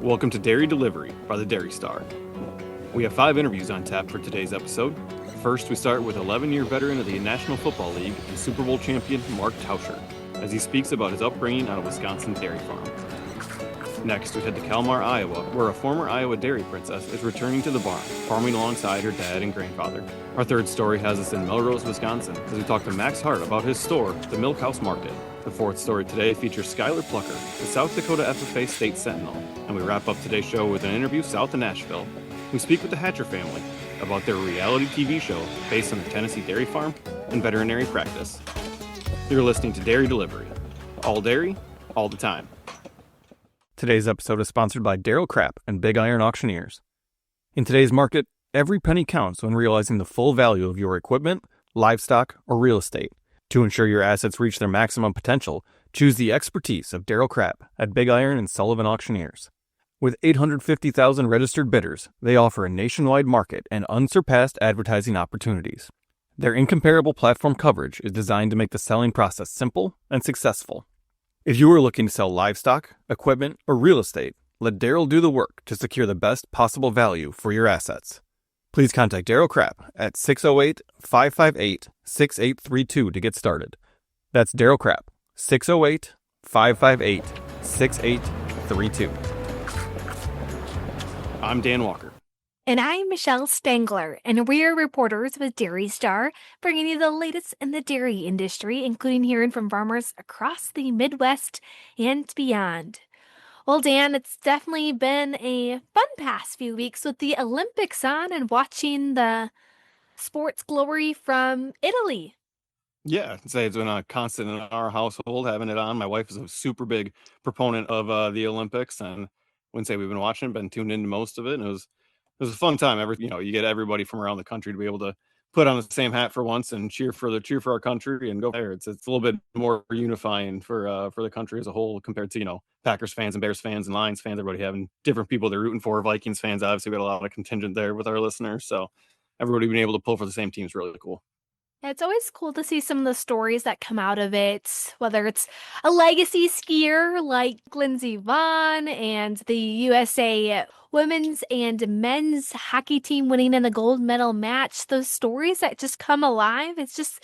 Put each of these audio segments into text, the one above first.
Welcome to Dairy Delivery by the Dairy Star. We have 5 interviews on tap for today's episode. First, we start with 11-year veteran of the National Football League and Super Bowl champion Mark Tauscher, as he speaks about his upbringing on a Wisconsin dairy farm. Next, we head to Kalmar, Iowa, where a former Iowa Dairy Princess is returning to the barn, farming alongside her dad and grandfather. Our third story has us in Melrose, Wisconsin, as we talk to Max Hart about his store, the Milk House Market. The fourth story today features Skylar Plucker, the South Dakota FFA State Sentinel, and we wrap up today's show with an interview south of Nashville. We speak with the Hatcher family about their reality TV show based on their Tennessee dairy farm and veterinary practice. You're listening to Dairy Delivery. All dairy, all the time. Today's episode is sponsored by Darryl Krapp and Big Iron Auctioneers. In today's market, every penny counts when realizing the full value of your equipment, livestock, or real estate. To ensure your assets reach their maximum potential, choose the expertise of Darryl Krapp at Big Iron and Sullivan Auctioneers. With 850,000 registered bidders, they offer a nationwide market and unsurpassed advertising opportunities. Their incomparable platform coverage is designed to make the selling process simple and successful. If you are looking to sell livestock, equipment, or real estate, let Darryl do the work to secure the best possible value for your assets. Please contact Darryl Krapp at 608-558-6832 to get started. That's Darryl Krapp, 608-558-6832. I'm Dan Walker. And I'm Michelle Stangler, and we're reporters with Dairy Star, bringing you the latest in the dairy industry, including hearing from farmers across the Midwest and beyond. Well, Dan, it's definitely been a fun past few weeks with the Olympics on and watching the sports glory from Italy. Yeah, I'd say it's been a constant in our household having it on. My wife is a super big proponent of the Olympics, and I wouldn't say we've been watching, been tuned into most of it, and it was a fun time. You get everybody from around the country to be able to put on the same hat for once and cheer for our country and go there. It's a little bit more unifying for the country as a whole compared to Packers fans and Bears fans and Lions fans. Everybody having different people they're rooting for. Vikings fans, obviously, we got a lot of contingent there with our listeners, so everybody being able to pull for the same team is really cool. It's always cool to see some of the stories that come out of it, whether it's a legacy skier like Lindsey Vonn and the USA women's and men's hockey team winning in the gold medal match. Those stories that just come alive. It's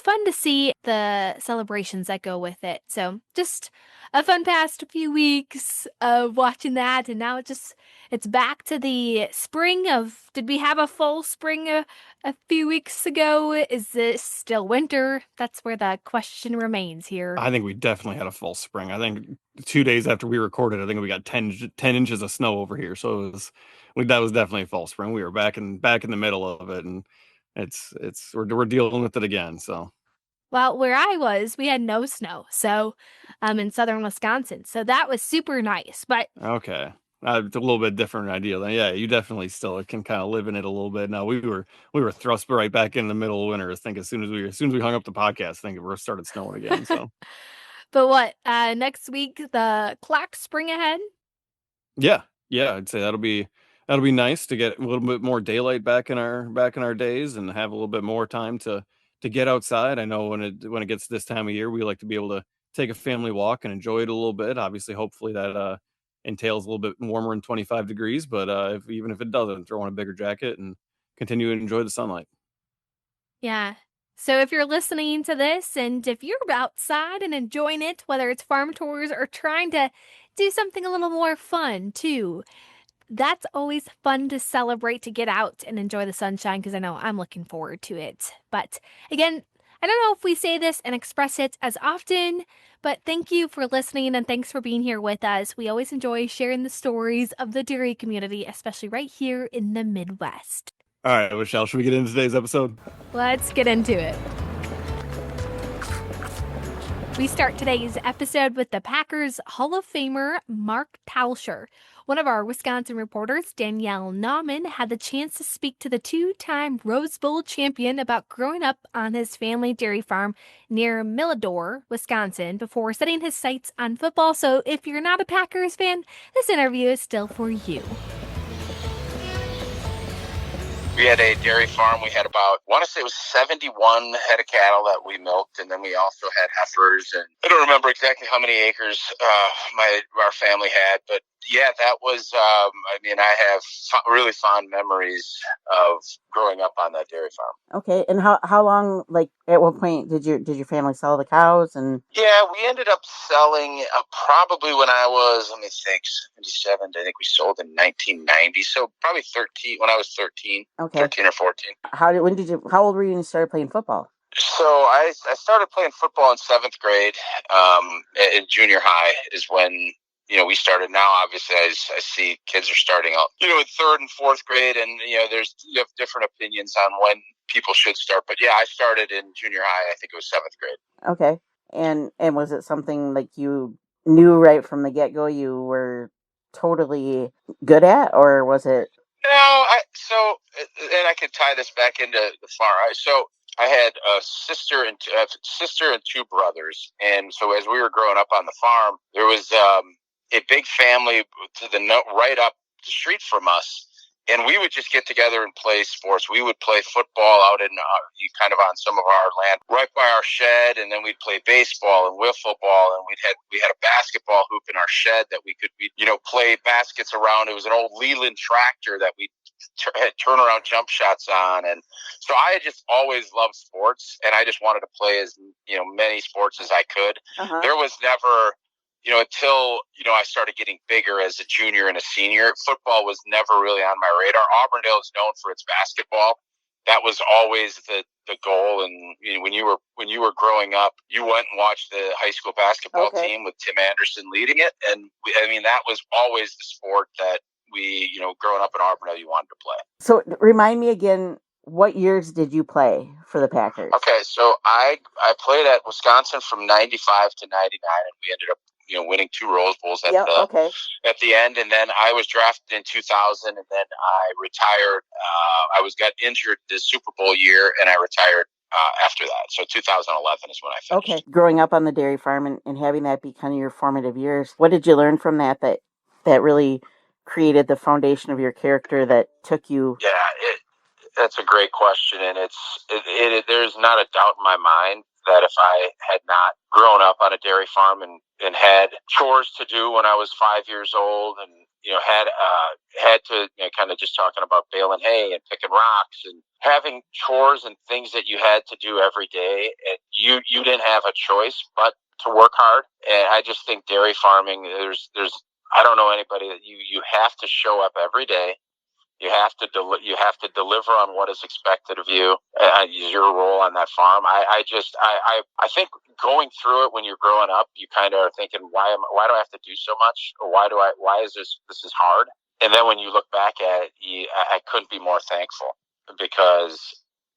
fun to see the celebrations that go with it. So just a fun past few weeks of watching that. And now it's back to the spring of, did we have a full spring a few weeks ago? Is this still winter? That's where the question remains here. I think we definitely had a full spring. I think 2 days after we recorded, I think we got 10 inches of snow over here. So that was definitely a fall spring. We were back in the middle of it, and we're dealing with it again. So, well, where I was, we had no snow. So, in southern Wisconsin, so that was super nice. But okay, it's a little bit different idea. Then, yeah, you definitely still can kind of live in it a little bit. Now we were thrust right back in the middle of winter. I think as soon as we hung up the podcast, I think it started snowing again. So, but what next week the clock spring ahead? Yeah, I'd say that'll be nice to get a little bit more daylight back in our days and have a little bit more time to get outside. I know when it gets this time of year, we like to be able to take a family walk and enjoy it a little bit. Obviously, hopefully that entails a little bit warmer than 25 degrees, but even if it doesn't, throw on a bigger jacket and continue to enjoy the sunlight. Yeah. So if you're listening to this and if you're outside and enjoying it, whether it's farm tours or trying to do something a little more fun too, that's always fun to celebrate, to get out and enjoy the sunshine, because I know I'm looking forward to it. But again, I don't know if we say this and express it as often, but thank you for listening and thanks for being here with us. We always enjoy sharing the stories of the dairy community, especially right here in the Midwest. All right, Michelle, should we get into today's episode? Let's get into it. We start today's episode with the Packers Hall of Famer Mark Tauscher. One of our Wisconsin reporters, Danielle Nauman, had the chance to speak to the 2-time Rose Bowl champion about growing up on his family dairy farm near Milledore, Wisconsin, before setting his sights on football. So if you're not a Packers fan, this interview is still for you. We had a dairy farm. We had about, I want to say it was 71 head of cattle that we milked, and then we also had heifers. And I don't remember exactly how many acres our family had, but yeah, that was, I have really fond memories of growing up on that dairy farm. Okay, and how long, like, at what point did your family sell the cows? And yeah, we ended up selling probably when I was, let me think, 77. I think we sold in 1990, so probably 13 when I was 13. Okay. 13 or 14. How old were you when you started playing football? So I started playing football in 7th grade. In junior high is when we started. Now, obviously, I see kids are starting out, in 3rd and 4th grade, and you have different opinions on when people should start. But yeah, I started in junior high. I think it was 7th grade. Okay, and was it something like you knew right from the get go you were totally good at, or was it? No, and I could tie this back into the farm. So I had a sister and 2 brothers, and so as we were growing up on the farm, there was a big family to the right up the street from us, and we would just get together and play sports. We would play football out in kind of on some of our land right by our shed, and then we'd play baseball and wiffle ball, and we had a basketball hoop in our shed that we could play baskets around. It was an old Leland tractor that we had turnaround jump shots on, and so I had just always loved sports, and I just wanted to play as many sports as I could. Uh-huh. There was never until I started getting bigger as a junior and a senior, football was never really on my radar. Auburndale is known for its basketball. That was always the goal. And when you were growing up, you went and watched the high school basketball team with Tim Anderson leading it, and that was always the sport that we growing up in Auburndale you wanted to play. So remind me again, what years did you play for the Packers? Okay, so I played at Wisconsin from 95 to 99, and we ended up winning 2 Rose Bowls at the end, and then I was drafted in 2000, and then I retired. I got injured the Super Bowl year, and I retired after that. So 2011 is when I finished. Okay, growing up on the dairy farm and having that be kind of your formative years, what did you learn from that really created the foundation of your character that took you? Yeah, that's a great question, and there's not a doubt in my mind that if I had not grown up on a dairy farm and had chores to do when I was 5 years old, and had to kind of just talking about baling hay and picking rocks and having chores and things that you had to do every day, and you didn't have a choice but to work hard. And I just think dairy farming, there's I don't know anybody that you have to show up every day. You have to deliver on what is expected of you. Your role on that farm. I think going through it when you're growing up, you kind of are thinking, why do I have to do so much, or why is this is hard? And then when you look back at it, I couldn't be more thankful, because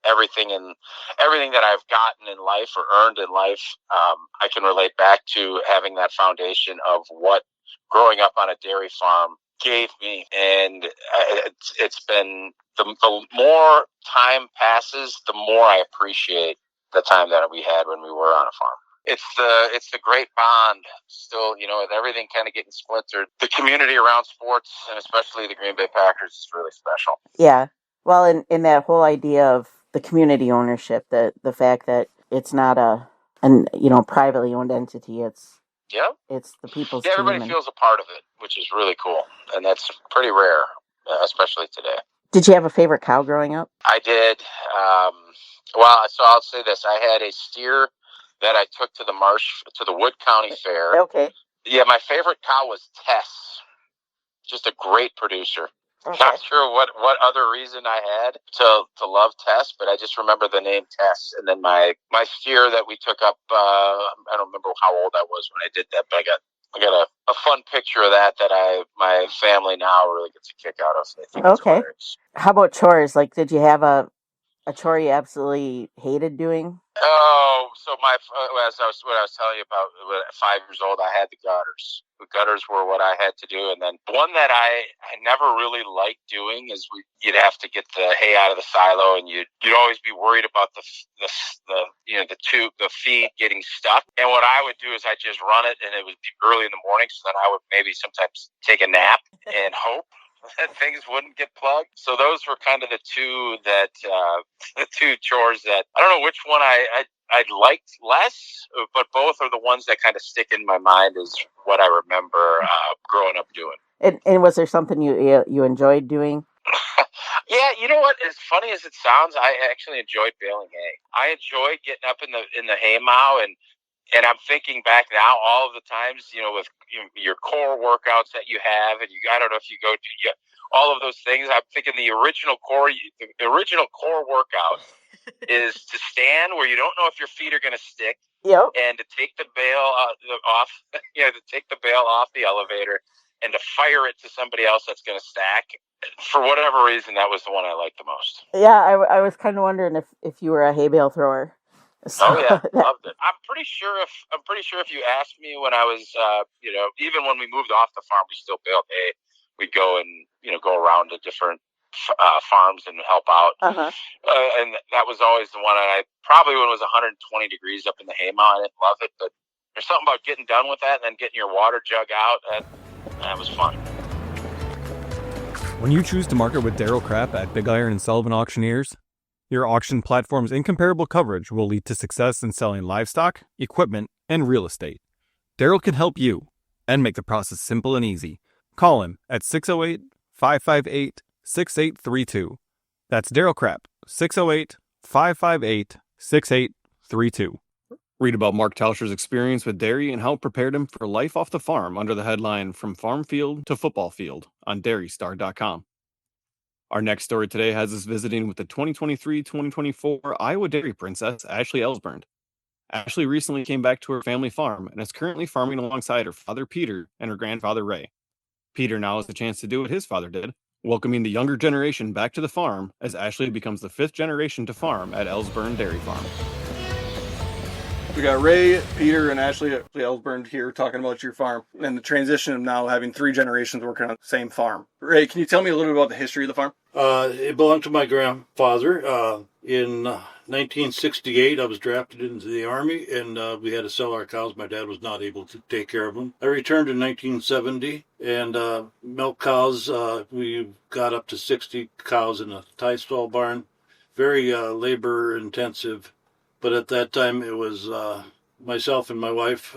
everything that I've gotten in life or earned in life, I can relate back to having that foundation of what growing up on a dairy farm gave me. And it's been the more time passes, the more I appreciate the time that we had when we were on a farm. It's the great bond still, with everything kind of getting splintered. The community around sports, and especially the Green Bay Packers, is really special. Yeah. Well, in that whole idea of the community ownership, the fact that it's not a privately owned entity, it's the people's team. Everybody feels a part of it, which is really cool, and that's pretty rare, especially today. Did you have a favorite cow growing up? I did. So I'll say this: I had a steer that I took to the Wood County Fair. Okay. Yeah, my favorite cow was Tess. Just a great producer. Okay. Not sure what other reason I had to love Tess, but I just remember the name Tess. And then my steer that we took up, I don't remember how old I was when I did that, but I got a fun picture of that my family now really gets a kick out of. I think it's hilarious. How about chores? Like, did you have a chore you absolutely hated doing? Oh, so what I was telling you about, at 5 years old, I had the gutters. The gutters were what I had to do, and then one that I never really liked doing is you'd have to get the hay out of the silo, and you'd always be worried about the feed getting stuck. And what I would do is I'd just run it, and it would be early in the morning, so then I would maybe sometimes take a nap and hope that things wouldn't get plugged. So those were kind of the two chores that I don't know which one I liked less, but both are the ones that kind of stick in my mind as what I remember growing up doing. And was there something you enjoyed doing? Yeah, you know what? As funny as it sounds, I actually enjoyed baling hay. I enjoyed getting up in the hay mow, and I'm thinking back now all of the times, with your core workouts that you have, and I don't know if you go to all of those things. I'm thinking the original core workout is to stand where you don't know if your feet are going to stick. Yep. And to take the bale off, to take the bale off the elevator and to fire it to somebody else that's going to stack. For whatever reason, that was the one I liked the most. Yeah, I was kind of wondering if you were a hay bale thrower. So oh yeah, loved it. I'm pretty sure if you asked me when I was, even when we moved off the farm, we still baled hay. We'd go and go around to different farms and help out. Uh-huh. And that was always the one. And I probably when it was 120 degrees up in the hay mow, I didn't love it, but there's something about getting done with that and then getting your water jug out. That was fun. When you choose to market with Daryl Krapp at Big Iron and Sullivan Auctioneers, your auction platform's incomparable coverage will lead to success in selling livestock, equipment, and real estate. Daryl can help you and make the process simple and easy. Call him at 608-558-6832. That's Daryl Krapp, 608-558-6832. Read about Mark Tauscher's experience with dairy and how it prepared him for life off the farm under the headline From Farm Field to Football Field on dairystar.com. Our next story today has us visiting with the 2023-2024 Iowa Dairy Princess Ashley Elsbernd. Ashley recently came back to her family farm and is currently farming alongside her father Peter and her grandfather Ray. Peter now has the chance to do what his father did, welcoming the younger generation back to the farm as Ashley becomes the 5th generation to farm at Elsbernd Dairy Farm. We got Ray, Peter, and Ashley Elsbernd here talking about your farm and the transition of now having 3 generations working on the same farm. Ray, can you tell me a little bit about the history of the farm? It belonged to my grandfather. In 1968, I was drafted into the Army, and we had to sell our cows. My dad was not able to take care of them. I returned in 1970, and milk cows, we got up to 60 cows in a tie stall barn. Very labor-intensive. But at that time, it was myself and my wife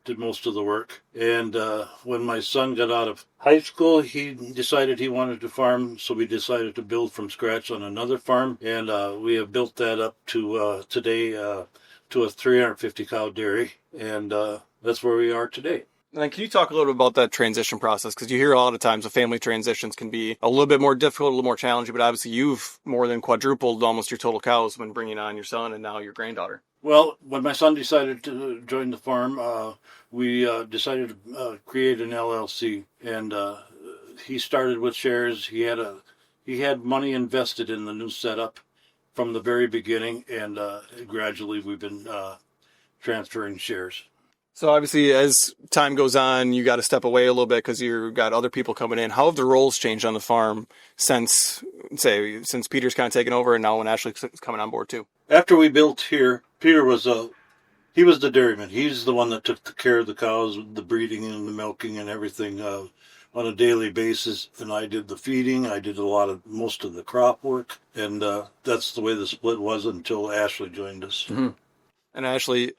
did most of the work. And when my son got out of high school, he decided he wanted to farm, so we decided to build from scratch on another farm. And we have built that up to today to a 350 cow dairy. And that's where we are today. And then can you talk a little bit about that transition process? Because you hear a lot of times the family transitions can be a little bit more difficult, a little more challenging, but obviously you've more than quadrupled almost your total cows when bringing on your son and now your granddaughter. Well, when my son decided to join the farm, we decided to create an LLC, and he started with shares. He had money invested in the new setup from the very beginning, and gradually we've been transferring shares. So obviously, as time goes on, you got to step away a little bit because you've got other people coming in. How have the roles changed on the farm since Peter's kind of taken over and now when Ashley's coming on board too? After we built here, Peter was the dairyman. He's the one that took care of the cows, the breeding and the milking and everything on a daily basis. And I did the feeding. I did most of the crop work. And that's the way the split was until Ashley joined us. Mm-hmm. And Ashley,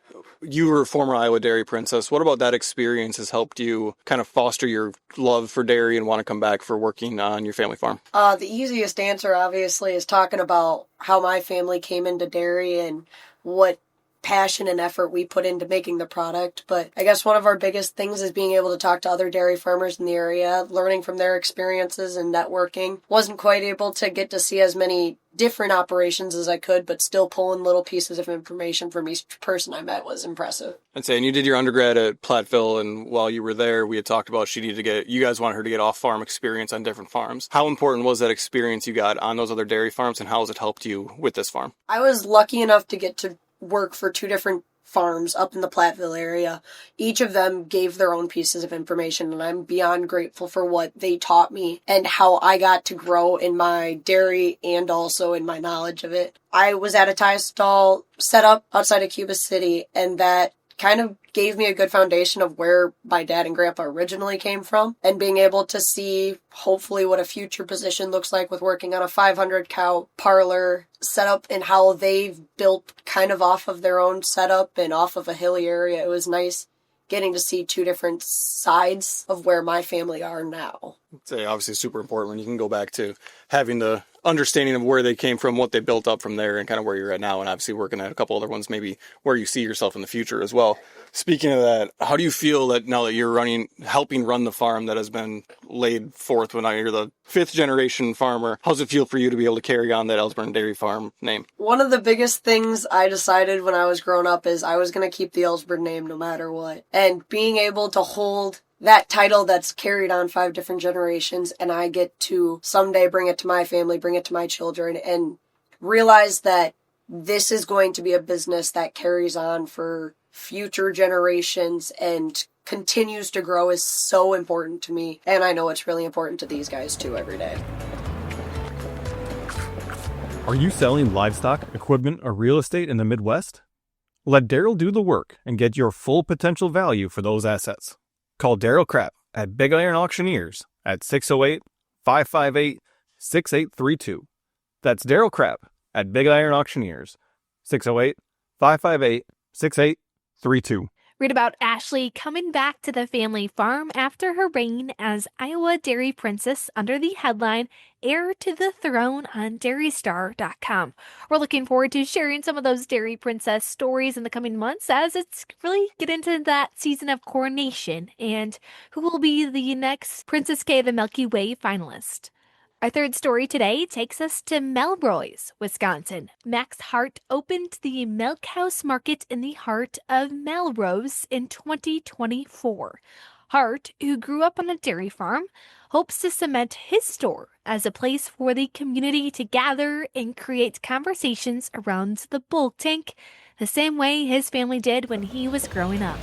you were a former Iowa Dairy Princess. What about that experience has helped you kind of foster your love for dairy and want to come back for working on your family farm? The easiest answer, obviously, is talking about how my family came into dairy and what passion and effort we put into making the product. But I guess one of our biggest things is being able to talk to other dairy farmers in the area, learning from their experiences and networking. Wasn't quite able to get to see as many different operations as I could, but still pulling little pieces of information from each person I met was impressive. And you did your undergrad at Platteville, and while you were there, we had talked about you guys wanted her to get off-farm experience on different farms. How important was that experience you got on those other dairy farms, and how has it helped you with this farm? I was lucky enough to get to work for 2 different farms up in the Platteville area. Each of them gave their own pieces of information, and I'm beyond grateful for what they taught me and how I got to grow in my dairy and also in my knowledge of it. I was at a tie stall set up outside of Cuba City, and that kind of gave me a good foundation of where my dad and grandpa originally came from, and being able to see hopefully what a future position looks like with working on a 500 cow parlor setup and how they've built kind of off of their own setup and off of a hilly area. It was nice getting to see two different sides of where my family are now. It's obviously super important when you can go back to having the understanding of where they came from, what they built up from there, and kind of where you're at now, and obviously working at a couple other ones, maybe where you see yourself in the future as well. Speaking of that, how do you feel that now that you're helping run the farm that has been laid forth when you're the 5th generation farmer? How's it feel for you to be able to carry on that Elsbernd Dairy Farm name? One of the biggest things I decided when I was growing up is I was going to keep the Elsbernd name no matter what. And being able to hold that title that's carried on 5 different generations, and I get to someday bring it to my family, bring it to my children, and realize that this is going to be a business that carries on for future generations and continues to grow is so important to me. And I know it's really important to these guys too every day. Are you selling livestock, equipment, or real estate in the Midwest? Let Daryl do the work and get your full potential value for those assets. Call Daryl Krapp at Big Iron Auctioneers at 608-558-6832. That's Daryl Krapp at Big Iron Auctioneers, 608-558-6832. Read about Ashley coming back to the family farm after her reign as Iowa Dairy Princess under the headline Heir to the Throne on DairyStar.com. We're looking forward to sharing some of those Dairy Princess stories in the coming months as it's really get into that season of coronation and who will be the next Princess K of the Milky Way finalist. Our third story today takes us to Melrose, Wisconsin. Max Hart opened the Milk House Market in the heart of Melrose in 2024. Hart, who grew up on a dairy farm, hopes to cement his store as a place for the community to gather and create conversations around the bulk tank, the same way his family did when he was growing up.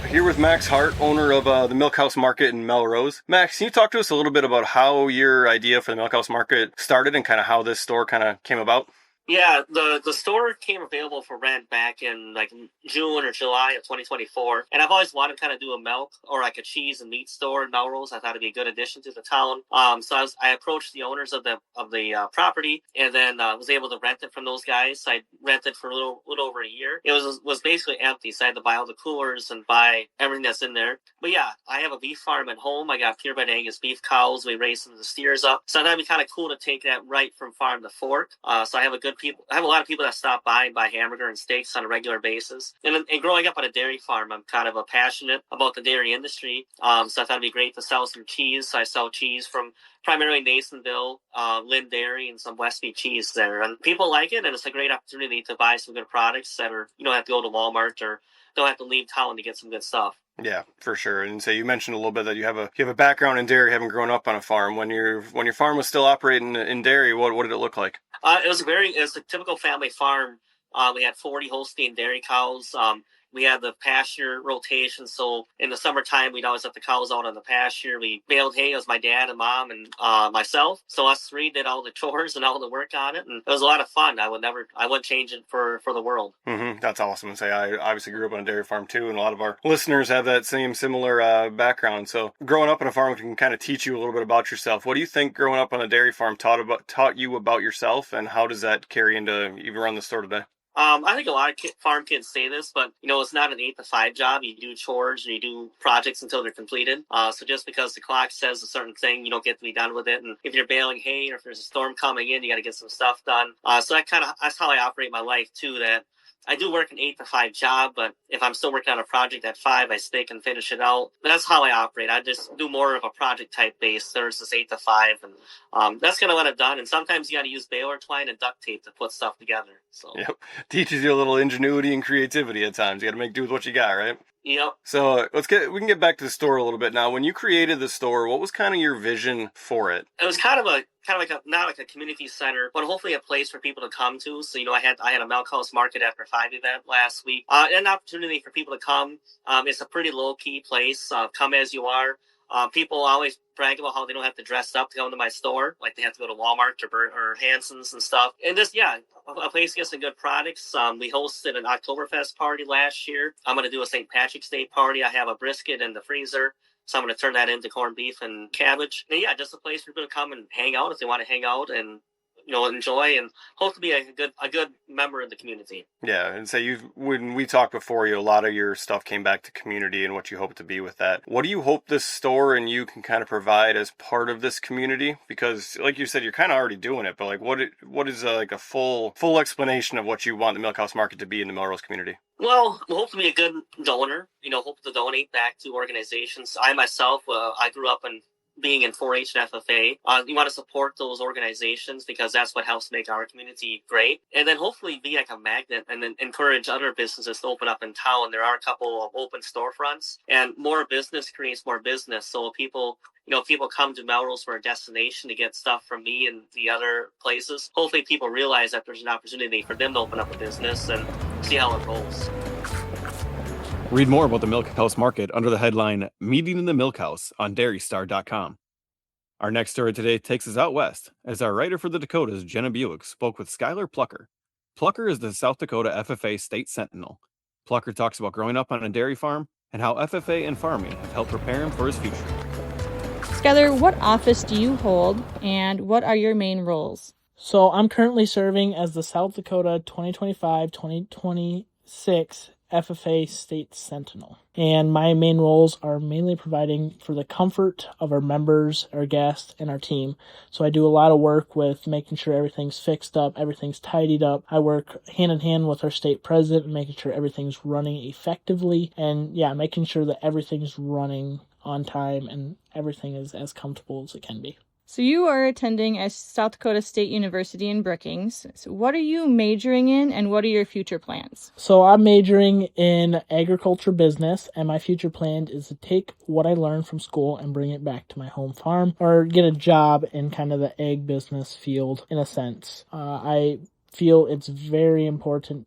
Here with Max Hart, owner of the Milk House Market in Melrose. Max, can you talk to us a little bit about how your idea for the Milk House Market started and kind of how this store kind of came about? Yeah, the store came available for rent back in like June or July of 2024, and I've always wanted to kind of do a milk or like a cheese and meat store in Melrose. I thought it'd be a good addition to the town. So I approached the owners of the property, and then was able to rent it from those guys. I rented for a little over a year. It was basically empty, so I had to buy all the coolers and buy everything that's in there. But yeah, I have a beef farm at home. I got purebred Angus beef cows. We raise some of the steers up, so that'd be kind of cool to take that right from farm to fork. So I have a lot of people that stop by and buy hamburger and steaks on a regular basis. And growing up on a dairy farm, I'm kind of passionate about the dairy industry. So I thought it'd be great to sell some cheese. So I sell cheese from primarily Nasonville, Lynn Dairy, and some Westby cheese there. And people like it, and it's a great opportunity to buy some good products that are, you don't have to go to Walmart or don't have to leave town to get some good stuff. Yeah, for sure. And so you mentioned a little bit that you have a background in dairy, having grown up on a farm. When your farm was still operating in dairy, what did it look like? It was a typical family farm. We had 40 Holstein dairy cows. We had the pasture rotation, so in the summertime, we'd always let the cows out on the pasture. We baled hay. It was my dad and mom and myself. So us three did all the chores and all the work on it, and it was a lot of fun. I wouldn't change it for the world. Mm-hmm. That's awesome. And I obviously grew up on a dairy farm too, and a lot of our listeners have that similar background. So growing up on a farm can kind of teach you a little bit about yourself. What do you think growing up on a dairy farm taught you about yourself, and how does that carry into even run the store today? I think a lot of farm kids say this, but it's not an 8 to 5 job. You do chores and you do projects until they're completed. So just because the clock says a certain thing, you don't get to be done with it. And if you're baling hay or if there's a storm coming in, you got to get some stuff done. So that's how I operate my life too. That I do work an 8 to 5 job, but if I'm still working on a project at 5, I stick and finish it out. But that's how I operate. I just do more of a project type base versus 8 to 5, and that's kind of what I've done. And sometimes you got to use baler twine and duct tape to put stuff together. So yep, teaches you a little ingenuity and creativity at times. You got to make do with what you got, right? Yep. So we can get back to the store a little bit now. When you created the store, what was kind of your vision for it? It was kind of not like a community center, but hopefully a place for people to come to. So I had a Milk House Market after 5 event last week, an opportunity for people to come. It's a pretty low key place. Come as you are. People always brag about how they don't have to dress up to go into my store, like they have to go to Walmart or Hanson's and stuff. And just a place to get some good products. We hosted an Oktoberfest party last year. I'm going to do a St. Patrick's Day party. I have a brisket in the freezer, so I'm going to turn that into corned beef and cabbage. And just a place for people to come and hang out if they want to hang out and enjoy and hope to be a good member of the community. Yeah, and so when we talked before, a lot of your stuff came back to community and what you hope to be with that. What do you hope this store and you can kind of provide as part of this community? Because, like you said, you're kind of already doing it, but like, what is like a full explanation of what you want the Milkhouse Market to be in the Melrose community? Well, we hope to be a good donor. Hope to donate back to organizations. I myself, I grew up being in 4-H and FFA. We want to support those organizations because that's what helps make our community great. And then hopefully be like a magnet and then encourage other businesses to open up in town. There are a couple of open storefronts, and more business creates more business. So people come to Melrose for a destination to get stuff from me and the other places. Hopefully people realize that there's an opportunity for them to open up a business and see how it rolls. Read more about the Milkhouse Market under the headline Meeting in the Milkhouse on dairystar.com. Our next story today takes us out west, as our writer for the Dakotas, Jenna Buick, spoke with Skylar Plucker. Plucker is the South Dakota FFA State Sentinel. Plucker talks about growing up on a dairy farm and how FFA and farming have helped prepare him for his future. Skylar, what office do you hold, and what are your main roles? So I'm currently serving as the South Dakota 2025-2026 FFA State Sentinel. And my main roles are mainly providing for the comfort of our members, our guests, and our team. So I do a lot of work with making sure everything's fixed up, everything's tidied up. I work hand in hand with our state president and making sure everything's running effectively. And making sure that everything's running on time and everything is as comfortable as it can be. So you are attending at South Dakota State University in Brookings. So what are you majoring in, and what are your future plans? So I'm majoring in agriculture business, and my future plan is to take what I learned from school and bring it back to my home farm, or get a job in kind of the ag business field in a sense. I feel it's very important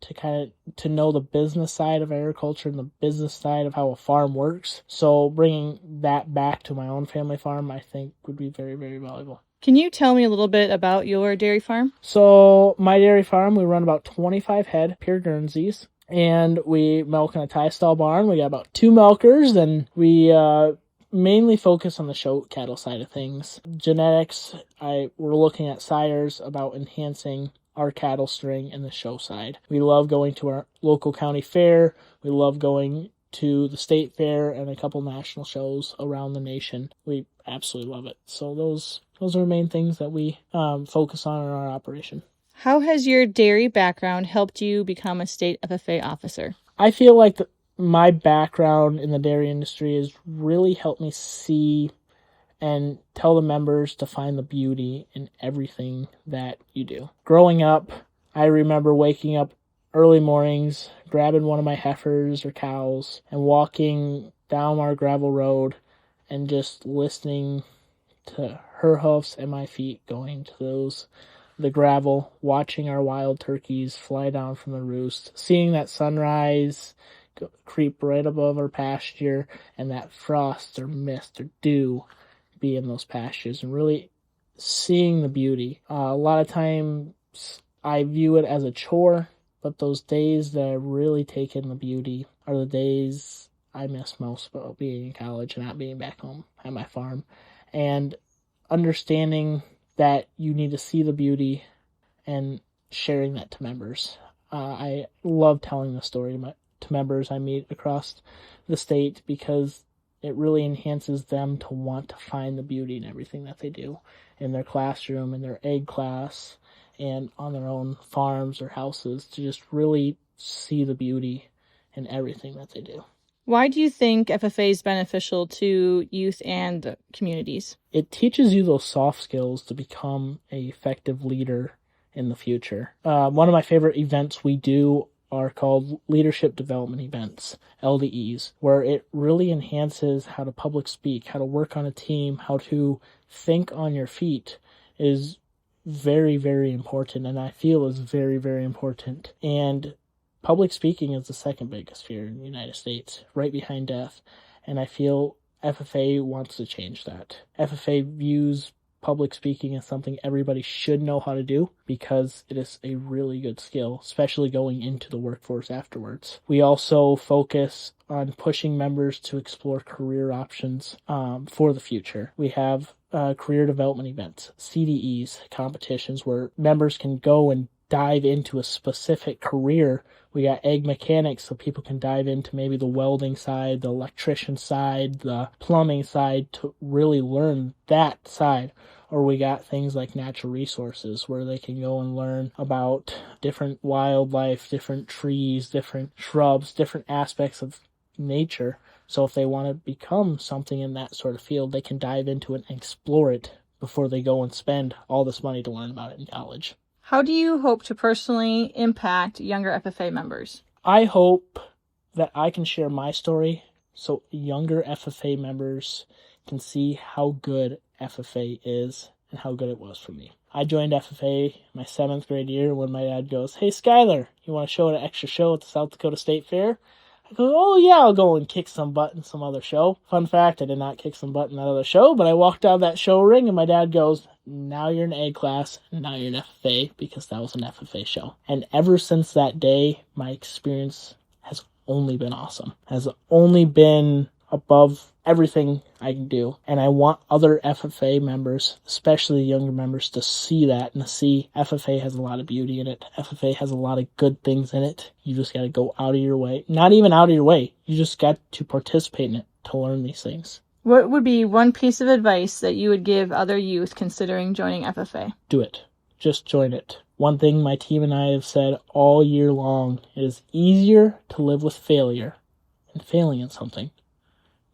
to know the business side of agriculture and the business side of how a farm works. So bringing that back to my own family farm, I think, would be very, very valuable. Can you tell me a little bit about your dairy farm? So my dairy farm, we run about 25 head pure Guernseys, and we milk in a tie stall barn. We got about 2 milkers, and we mainly focus on the show cattle side of things. Genetics, we're looking at sires about enhancing our cattle string in the show side. We love going to our local county fair. We love going to the state fair and a couple national shows around the nation. We absolutely love it. So those are the main things that we focus on in our operation. How has your dairy background helped you become a state FFA officer? I feel like my background in the dairy industry has really helped me see and tell the members to find the beauty in everything that you do. Growing up, I remember waking up early mornings, grabbing one of my heifers or cows, and walking down our gravel road and just listening to her hoofs and my feet going to the gravel, watching our wild turkeys fly down from the roost, seeing that sunrise creep right above our pasture, and that frost or mist or dew be in those pastures, and really seeing the beauty. A lot of times I view it as a chore, but those days that I really take in the beauty are the days I miss most about being in college and not being back home at my farm, and understanding that you need to see the beauty and sharing that to members. I love telling the story to members I meet across the state because it really enhances them to want to find the beauty in everything that they do in their classroom, in their egg class, and on their own farms or houses, to just really see the beauty in everything that they do. Why do you think FFA is beneficial to youth and communities? It teaches you those soft skills to become an effective leader in the future. One of my favorite events we do are called leadership development events, LDEs, where it really enhances how to public speak, how to work on a team, how to think on your feet is very, very important, and I feel is very, very important. And public speaking is the second biggest fear in the United States, right behind death, and I feel FFA wants to change that. FFA views public speaking is something everybody should know how to do because it is a really good skill, especially going into the workforce afterwards. We also focus on pushing members to explore career options for the future. We have career development events, CDEs, competitions where members can go and dive into a specific career. We got egg mechanics, so people can dive into maybe the welding side, the electrician side, the plumbing side to really learn that side. Or we got things like natural resources where they can go and learn about different wildlife, different trees, different shrubs, different aspects of nature. So if they want to become something in that sort of field, they can dive into it and explore it before they go and spend all this money to learn about it in college. How do you hope to personally impact younger FFA members? I hope that I can share my story so younger FFA members can see how good FFA is and how good it was for me. I joined FFA my 7th grade year when my dad goes, "Hey, Skylar, you want to show an extra show at the South Dakota State Fair?" I go, "Oh yeah, I'll go and kick some butt in some other show." Fun fact, I did not kick some butt in that other show, but I walked out of that show ring and my dad goes, "Now you're in A class, and now you're in FFA," because that was an FFA show. And ever since that day, my experience has only been awesome. Has only been above everything I can do. And I want other FFA members, especially younger members, to see that and to see FFA has a lot of beauty in it. FFA has a lot of good things in it. You just got to go out of your way. Not even out of your way. You just got to participate in it to learn these things. What would be one piece of advice that you would give other youth considering joining FFA? Do it. Just join it. One thing my team and I have said all year long, it is easier to live with failure and failing at something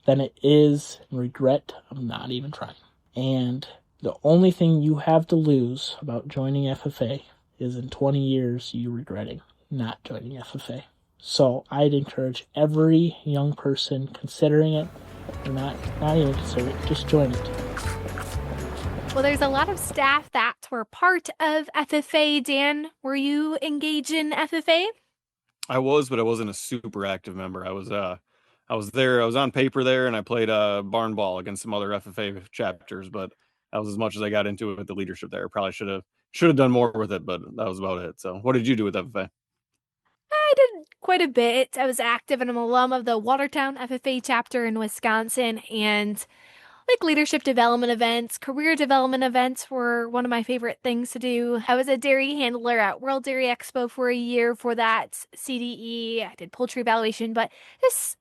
than it is regret of not even trying. And the only thing you have to lose about joining FFA is in 20 years you regretting not joining FFA. So I'd encourage every young person considering it, or not even consider it, just join it. Well, there's a lot of staff that were part of FFA. Dan, were you engaged in FFA? I was, but I wasn't a super active member. I was there. I was on paper there, and I played barn ball against some other FFA chapters. But that was as much as I got into it with the leadership there. Probably should have done more with it, but that was about it. So, what did you do with FFA? I did quite a bit. I was active and I'm an alum of the Watertown FFA chapter in Wisconsin, and like leadership development events, career development events were one of my favorite things to do. I was a dairy handler at World Dairy Expo for a year for that CDE. I did poultry evaluation, but it's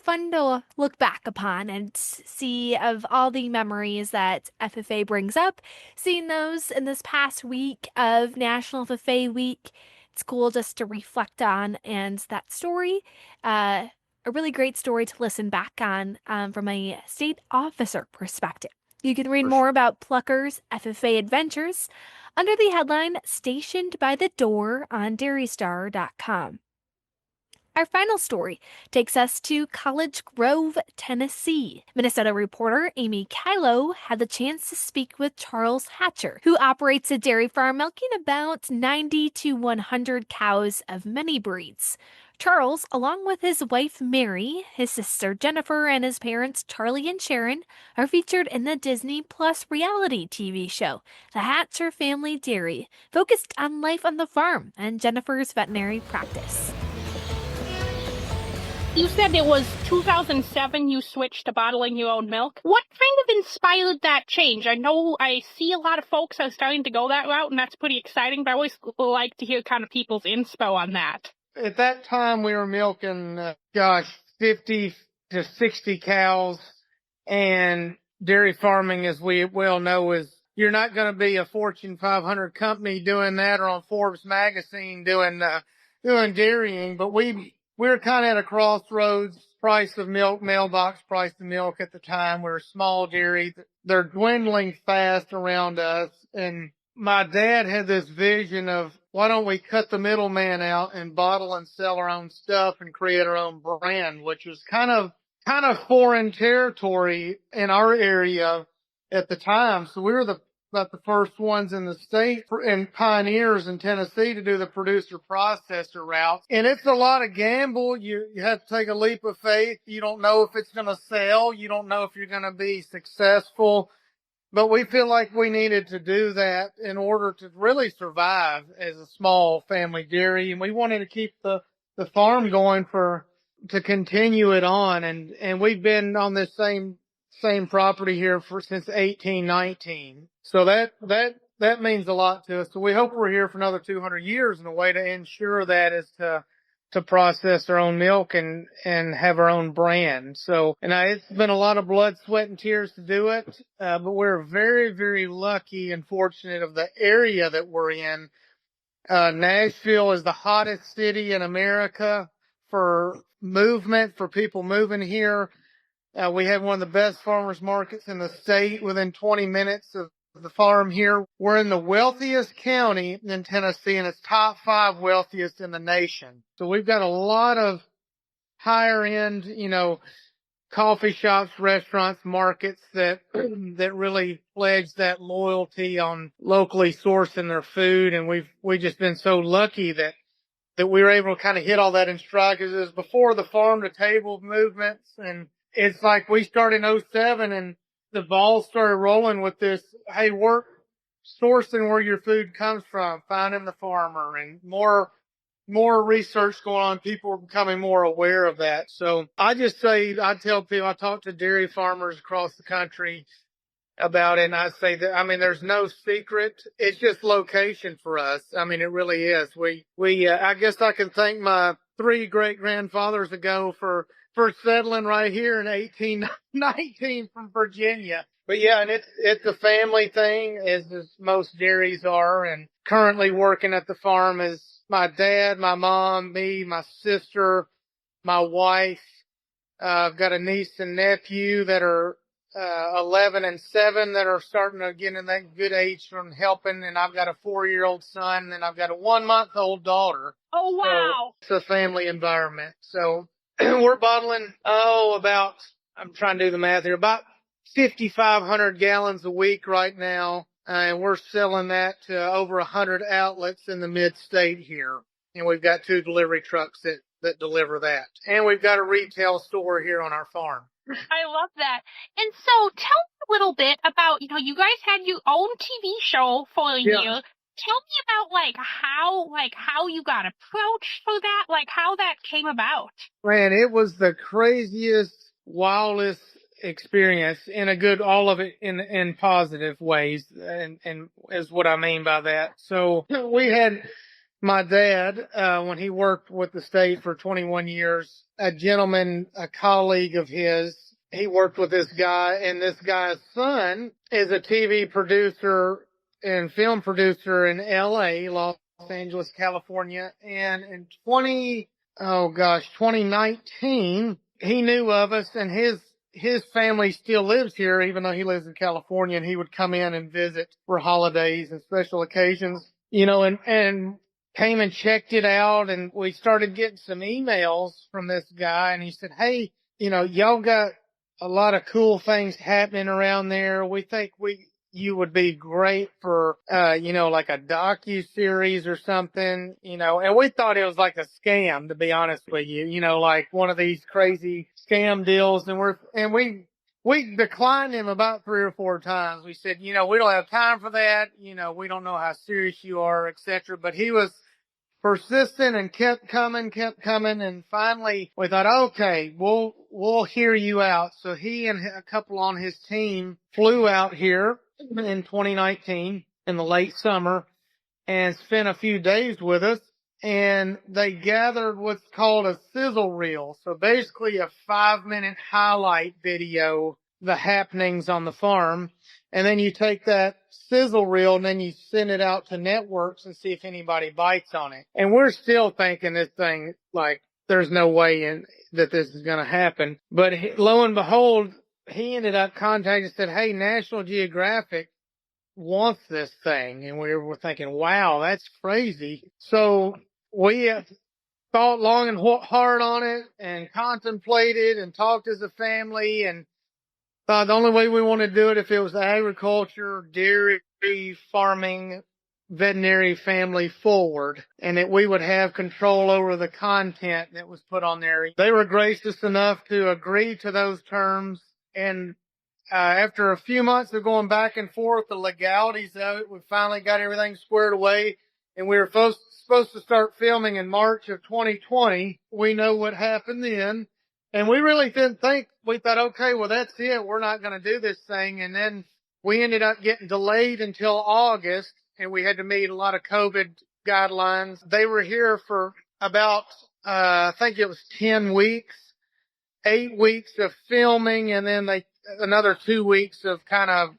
fun to look back upon and see of all the memories that FFA brings up. Seeing those in this past week of National FFA Week, it's cool just to reflect on, and that story, a really great story to listen back on from a state officer perspective. You can read more about Plucker's FFA adventures under the headline "Stationed by the Door" on dairystar.com. Our final story takes us to College Grove, Tennessee. Minnesota reporter Amy Kylo had the chance to speak with Charles Hatcher, who operates a dairy farm milking about 90 to 100 cows of many breeds. Charles, along with his wife Mary, his sister Jennifer, and his parents Charlie and Sharon, are featured in the Disney Plus reality TV show, The Hatcher Family Dairy, focused on life on the farm and Jennifer's veterinary practice. You said it was 2007 you switched to bottling your own milk. What kind of inspired that change? I know I see a lot of folks are starting to go that route, and that's pretty exciting, but I always like to hear kind of people's inspo on that. At that time, we were milking, 50 to 60 cows, and dairy farming, as we well know, is you're not going to be a Fortune 500 company doing that or on Forbes magazine doing dairying, but we were kind of at a crossroads. Price of milk, mailbox price of milk at the time. We're a small dairy. They're dwindling fast around us. And my dad had this vision of, why don't we cut the middleman out and bottle and sell our own stuff and create our own brand, which was kind of foreign territory in our area at the time. So we were about the first ones in the state and pioneers in Tennessee to do the producer processor route. And it's a lot of gamble. You have to take a leap of faith. You don't know if it's going to sell. You don't know if you're going to be successful. But we feel like we needed to do that in order to really survive as a small family dairy. And we wanted to keep the farm going to continue it on. And we've been on this same same property here since 1819. So that means a lot to us. So we hope we're here for another 200 years, and a way to ensure that is to process our own milk and have our own brand. So, and it's been a lot of blood, sweat, and tears to do it. But we're very, very lucky and fortunate of the area that we're in. Nashville is the hottest city in America for movement, for people moving here. We have one of the best farmers markets in the state within 20 minutes of the farm here. We're in the wealthiest county in Tennessee, and it's top 5 wealthiest in the nation. So we've got a lot of higher end, coffee shops, restaurants, markets that really pledge that loyalty on locally sourcing their food. And we've just been so lucky that we were able to kind of hit all that in stride, because it was before the farm to table movements. And it's like we started in 2007 and the ball started rolling with this, hey, we're sourcing where your food comes from, finding the farmer, and more research going on. People are becoming more aware of that. So I tell people, I talk to dairy farmers across the country about it, and I say that, there's no secret. It's just location for us. It really is. I guess I can thank my 3 great grandfathers ago for settling right here in 1819 from Virginia. But yeah, and it's a family thing, as most dairies are. And currently working at the farm is my dad, my mom, me, my sister, my wife. I've got a niece and nephew that are 11 and 7 that are starting to get in that good age from helping. And I've got a 4-year-old son, and I've got a 1-month-old daughter. Oh, wow. So it's a family environment. So we're bottling, I'm trying to do the math here, about 5,500 gallons a week right now. And we're selling that to over 100 outlets in the mid-state here. And we've got 2 delivery trucks that deliver that. And we've got a retail store here on our farm. I love that. And so tell me a little bit about, you guys had your own TV show for a year. Tell me about how you got approached for that, how that came about. Man, it was the craziest, wildest experience, in a good, all of it in positive ways, and is what I mean by that. So we had my dad, when he worked with the state for 21 years, a gentleman, a colleague of his, he worked with this guy, and this guy's son is a TV producer and film producer in LA, Los Angeles, California. And in 2019, he knew of us, and his family still lives here, even though he lives in California, and he would come in and visit for holidays and special occasions, and came and checked it out. And we started getting some emails from this guy, and he said, hey, y'all got a lot of cool things happening around there. We think you would be great for, like a docu-series or something, and we thought it was like a scam, to be honest with you, like one of these crazy scam deals. And we declined him about 3 or 4 times. We said, we don't have time for that. We don't know how serious you are, etc. But he was persistent and kept coming. And finally we thought, okay, we'll hear you out. So he and a couple on his team flew out here in 2019 in the late summer and spent a few days with us. And they gathered what's called a sizzle reel. So basically a 5-minute highlight video, the happenings on the farm. And then you take that sizzle reel and then you send it out to networks and see if anybody bites on it. And we're still thinking this thing, there's no way that this is going to happen. But lo and behold, he ended up contacting and said, hey, National Geographic wants this thing. And we were thinking, wow, that's crazy. So we thought long and hard on it and contemplated and talked as a family, and thought the only way we want to do it if it was agriculture, dairy, farming, veterinary family forward, and that we would have control over the content that was put on there. They were gracious enough to agree to those terms. And after a few months of going back and forth, the legalities of it, we finally got everything squared away, and we were supposed to start filming in March of 2020. We know what happened then. And we really didn't think, we thought, okay, well, that's it. We're not going to do this thing. And then we ended up getting delayed until August, and we had to meet a lot of COVID guidelines. They were here for about, I think it was 10 weeks, 8 weeks of filming, and then another 2 weeks of kind of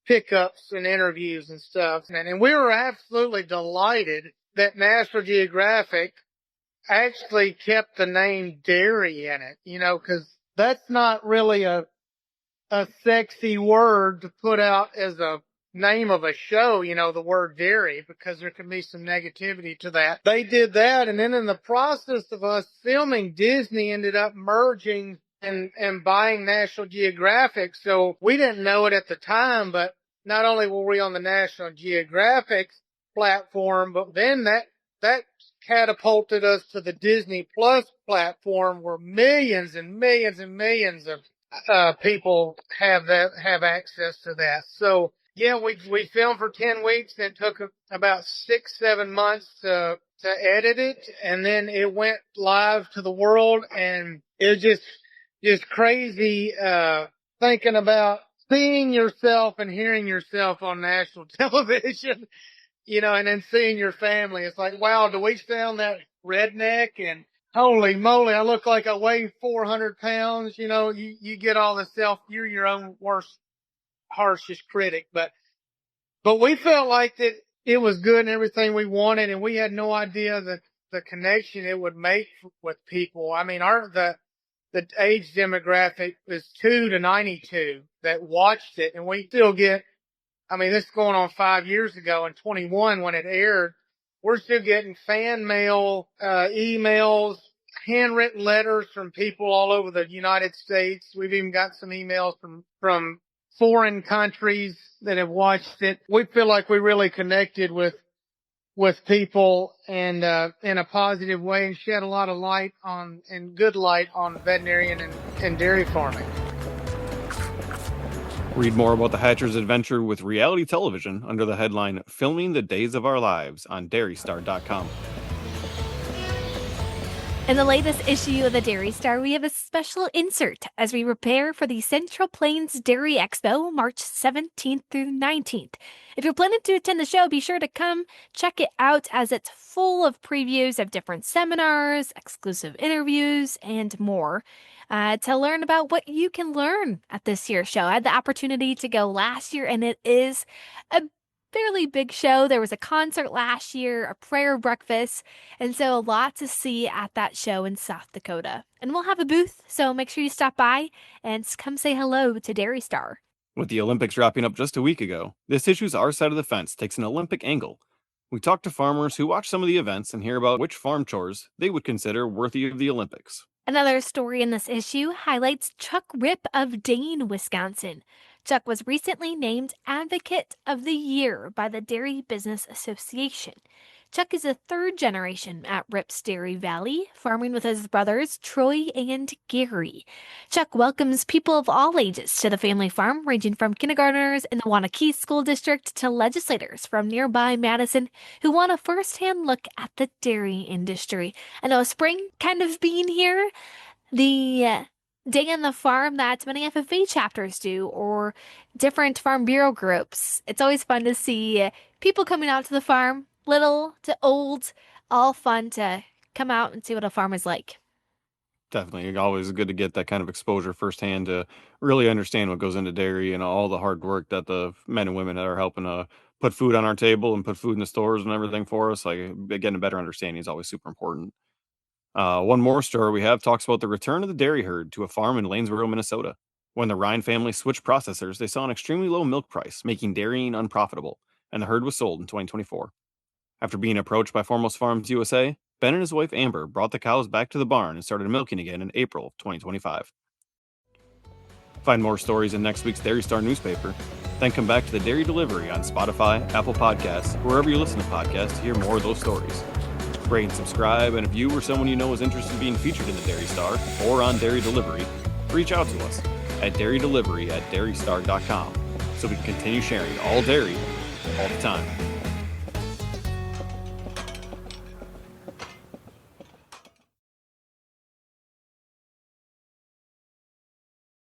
pickups and interviews and stuff. And we were absolutely delighted that National Geographic actually kept the name dairy in it, because that's not really a sexy word to put out as a name of a show, the word dairy, because there can be some negativity to that. They did that, and then in the process of us filming, Disney ended up merging and buying National Geographic. So we didn't know it at the time, but not only were we on the National Geographic platform, but then that catapulted us to the Disney Plus platform, where millions and millions and millions of people have access to that. So yeah, we filmed for 10 weeks. It took about 6-7 months to edit it, and then it went live to the world, and it was just crazy thinking about seeing yourself and hearing yourself on national television. And then seeing your family, it's like, wow, do we sound that redneck? And holy moly, I look like I weigh 400 pounds. You get all the you're your own worst, harshest critic. But we felt like that it was good and everything we wanted, and we had no idea that the connection it would make with people. I mean, the age demographic is 2 to 92 that watched it, and we still get, this is going on 5 years ago, in 21 when it aired, we're still getting fan mail, emails, handwritten letters from people all over the United States. We've even got some emails from foreign countries that have watched it. We feel like we really connected with people and in a positive way, and shed a lot of light on veterinarian and dairy farming. Read more about the Hatchers' adventure with reality television under the headline Filming the Days of Our Lives on dairystar.com. In the latest issue of the Dairy Star, we have a special insert as we prepare for the Central Plains Dairy Expo, March 17th through 19th. If you're planning to attend the show, be sure to come check it out, as it's full of previews of different seminars, exclusive interviews, and more. To learn about what you can learn at this year's show. I had the opportunity to go last year, and it is a fairly big show. There was a concert last year, a prayer breakfast, and so a lot to see at that show in South Dakota. And we'll have a booth, so make sure you stop by and come say hello to Dairy Star. With the Olympics wrapping up just a week ago, this issue's Our Side of the Fence takes an Olympic angle. We talk to farmers who watch some of the events and hear about which farm chores they would consider worthy of the Olympics. Another story in this issue highlights Chuck Ripp of Dane, Wisconsin. Chuck was recently named Advocate of the Year by the Dairy Business Association. Chuck is a third generation at Ripp's Dairy Valley, farming with his brothers Troy and Gary. Chuck welcomes people of all ages to the family farm, ranging from kindergartners in the Waunakee School District to legislators from nearby Madison who want a first-hand look at the dairy industry. I know spring kind of being here, the day on the farm that many FFA chapters do, or different Farm Bureau groups. It's always fun to see people coming out to the farm, little to old, all fun to come out and see what a farm is like. Definitely. Always good to get that kind of exposure firsthand to really understand what goes into dairy and all the hard work that the men and women that are helping put food on our table and put food in the stores and everything for us. Like, getting a better understanding is always super important. One more story we have talks about the return of the dairy herd to a farm in Lanesboro, Minnesota. When the Ryan family switched processors, they saw an extremely low milk price, making dairying unprofitable, and the herd was sold in 2024. After being approached by Foremost Farms USA, Ben and his wife Amber brought the cows back to the barn and started milking again in April of 2025. Find more stories in next week's Dairy Star newspaper. Then come back to the Dairy Delivery on Spotify, Apple Podcasts, wherever you listen to podcasts to hear more of those stories. Rate and subscribe, and if you or someone you know is interested in being featured in the Dairy Star or on Dairy Delivery, reach out to us at dairydelivery@dairystar.com so we can continue sharing all dairy all the time.